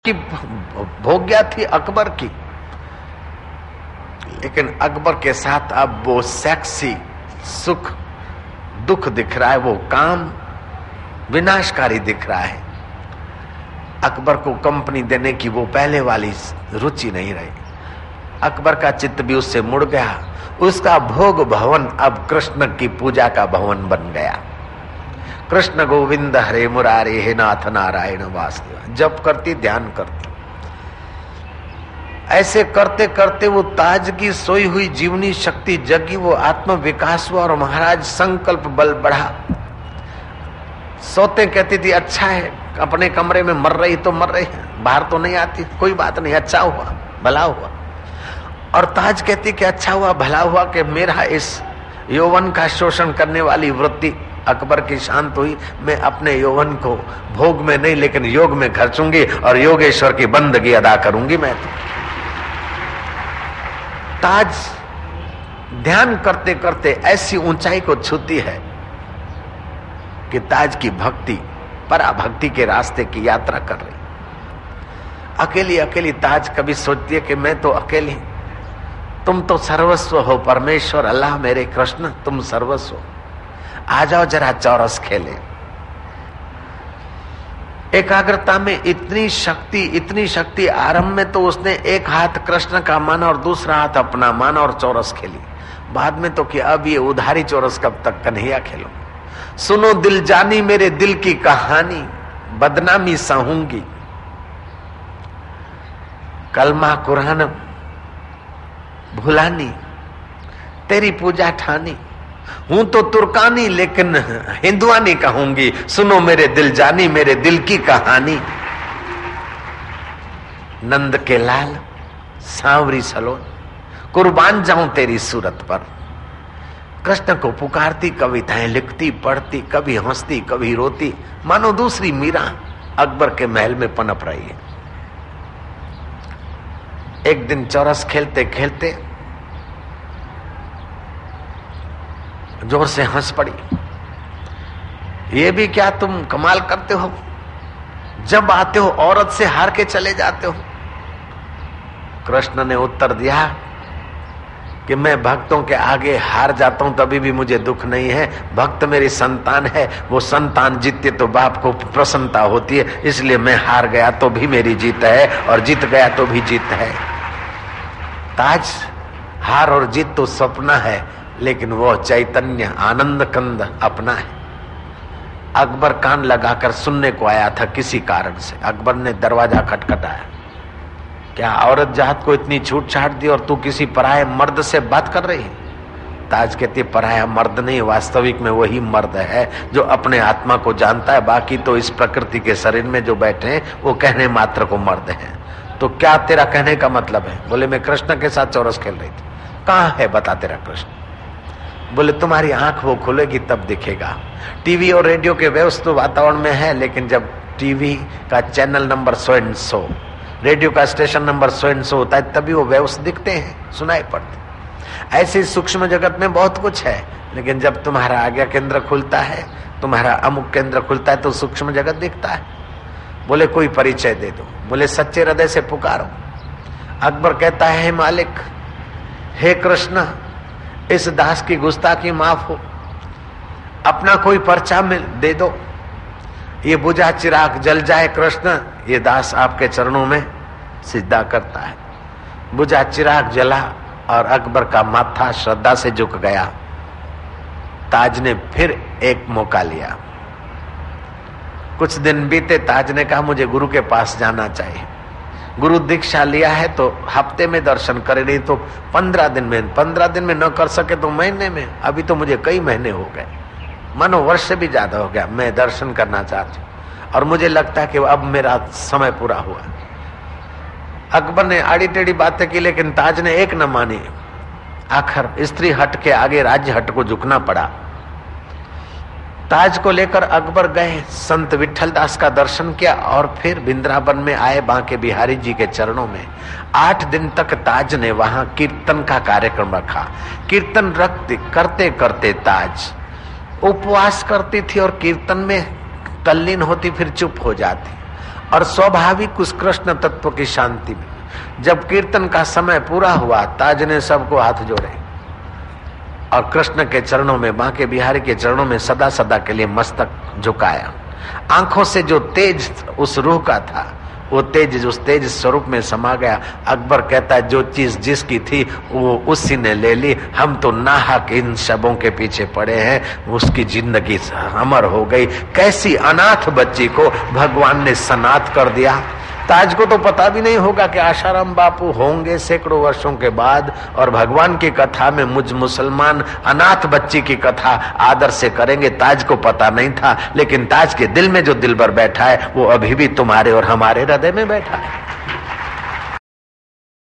की भोग्या थी अकबर की, लेकिन अकबर के साथ अब वो सेक्सी सुख दुख दिख रहा है, वो काम विनाशकारी दिख रहा है। अकबर को कंपनी देने की वो पहले वाली रुचि नहीं रही। अकबर का चित्त भी उससे मुड़ गया। उसका भोग भवन अब कृष्ण की पूजा का भवन बन गया। कृष्ण गोविंद हरे मुरारे हे नाथ नारायण वासुदेव जप करती, ध्यान करती। ऐसे करते करते वो ताज की सोई हुई जीवनी शक्ति जगी, वो आत्म विकास हुआ और महाराज संकल्प बल बढ़ा। सोते कहती थी अच्छा है, अपने कमरे में मर रही तो मर रही है, बाहर तो नहीं आती, कोई बात नहीं, अच्छा हुआ भला हुआ। और ताज कहती कि अच्छा हुआ भला हुआ कि मेरा इस यौवन का शोषण करने वाली वृत्ति अकबर की शांत हुई। मैं अपने यौवन को भोग में नहीं लेकिन योग में खर्चूंगी और योगेश्वर की बंदगी अदा करूंगी। मैं तो ताज ध्यान करते करते ऐसी ऊंचाई को छूती है कि ताज की भक्ति पराभक्ति के रास्ते की यात्रा कर रही। अकेली अकेली ताज कभी सोचती है कि मैं तो अकेली, तुम तो सर्वस्व हो परमेश्वर अल्लाह मेरे कृष्ण, तुम सर्वस्व हो। आ जाओ जरा चौरस खेले। एकाग्रता में इतनी शक्ति आरंभ में तो उसने एक हाथ कृष्ण का माना और दूसरा हाथ अपना माना और चौरस खेली। बाद में तो कि अब ये उधारी चौरस कब तक कन्हैया खेलो। सुनो दिल जानी मेरे दिल की कहानी, बदनामी सहूंगी, कलमा कुरान भुलानी, तेरी पूजा ठानी, हूं तो तुर्कानी लेकिन हिंदुआनी कहूंगी, सुनो मेरे दिल जानी मेरे दिल की कहानी। नंद के लाल सांवरी सलोन, कुर्बान जाऊं तेरी सूरत पर। कृष्ण को पुकारती, कविताएं लिखती पढ़ती, कभी हंसती कभी रोती, मानो दूसरी मीरा अकबर के महल में पनप रही है। एक दिन चौरस खेलते खेलते जोर से हंस पड़ी। ये भी क्या तुम कमाल करते हो, जब आते हो औरत से हार के चले जाते हो। कृष्ण ने उत्तर दिया कि मैं भक्तों के आगे हार जाता हूं तभी भी मुझे दुख नहीं है। भक्त मेरी संतान है, वो संतान जीतती तो बाप को प्रसन्नता होती है, इसलिए मैं हार गया तो भी मेरी जीत है और जीत गया तो भी जीत है। ताज हार और जीत तो सपना है, लेकिन वो चैतन्य आनंद कंद अपना है। अकबर कान लगाकर सुनने को आया था किसी कारण से। अकबर ने दरवाजा खटखटाया। क्या औरत जात को इतनी छूट छाट दी और तू किसी पराये मर्द से बात कर रही है? ताज कहती पराया मर्द नहीं, वास्तविक में वही मर्द है जो अपने आत्मा को जानता है। बाकी तो इस प्रकृति के शरीर में जो बैठे हैं वो कहने मात्र को मर्द हैं। तो क्या तेरा कहने का मतलब है? बोले मैं कृष्ण के साथ चौरस खेल रही थी। कहाँ है बता तेरा कृष्ण? बोले तुम्हारी आंख वो खुलेगी तब दिखेगा। टीवी और रेडियो के व्यस्त वातावरण में है, लेकिन जब टीवी का चैनल नंबर 100 रेडियो का स्टेशन नंबर 100 होता है तभी वो व्यवस्थ दिखते हैं, सुनाई पड़ते। ऐसे सूक्ष्म जगत में बहुत कुछ है, लेकिन जब तुम्हारा आज्ञा केंद्र खुलता है, तुम्हारा अमुक केंद्र खुलता है तो सूक्ष्म जगत दिखता है। बोले कोई परिचय दे दो। बोले सच्चे हृदय से पुकारो। अकबर कहता है हे मालिक, हे कृष्ण, इस दास की गुस्ताखी माफ हो, अपना कोई पर्चा में दे दो, ये बुझा चिराग जल जाए। कृष्ण ये दास आपके चरणों में सिजदा करता है। बुझा चिराग जला और अकबर का माथा श्रद्धा से झुक गया। ताज ने फिर एक मौका लिया। कुछ दिन बीते, ताज ने कहा मुझे गुरु के पास जाना चाहिए। गुरु दीक्षा लिया है तो हफ्ते में दर्शन करे, नहीं तो 15 दिन में न कर सके तो महीने में। अभी तो मुझे कई महीने हो गए, मानो वर्ष से भी ज्यादा हो गया। मैं दर्शन करना चाहती हूँ और मुझे लगता है कि अब मेरा समय पूरा हुआ। अकबर ने आड़ी टेढ़ी बातें की, लेकिन ताज ने एक न मानी। आखिर स्त्री हट के आगे राज्य हट को झुकना पड़ा। ताज को लेकर अकबर गए, संत विठल दास का दर्शन किया और फिर वृंदावन में आए बांके बिहारी जी के चरणों में। 8 दिन तक ताज ने वहां कीर्तन का कार्यक्रम रखा। कीर्तन करते करते ताज उपवास करती थी और कीर्तन में तल्लीन होती, फिर चुप हो जाती। और स्वाभाविक उस कृष्ण तत्व की शांति में जब कीर्तन का समय पूरा हुआ, ताज ने सबको हाथ जोड़े और कृष्ण के चरणों में, बांके बिहारी के चरणों में सदा सदा के लिए मस्तक झुकाया। आंखों से जो तेज उस रूह का था, वो तेज उस तेज स्वरूप में समा गया। अकबर कहता है जो चीज जिसकी थी वो उसी ने ले ली, हम तो नाहक इन शबों के पीछे पड़े हैं। उसकी जिंदगी अमर हो गई। कैसी अनाथ बच्ची को भगवान ने सनाथ कर दिया। ताज को तो पता भी नहीं होगा कि आशाराम बापू होंगे सैकड़ों वर्षों के बाद, और भगवान की कथा में मुझ मुसलमान अनाथ बच्ची की कथा आदर से करेंगे। ताज को पता नहीं था, लेकिन ताज के दिल में जो दिलबर बैठा है वो अभी भी तुम्हारे और हमारे हृदय में बैठा है।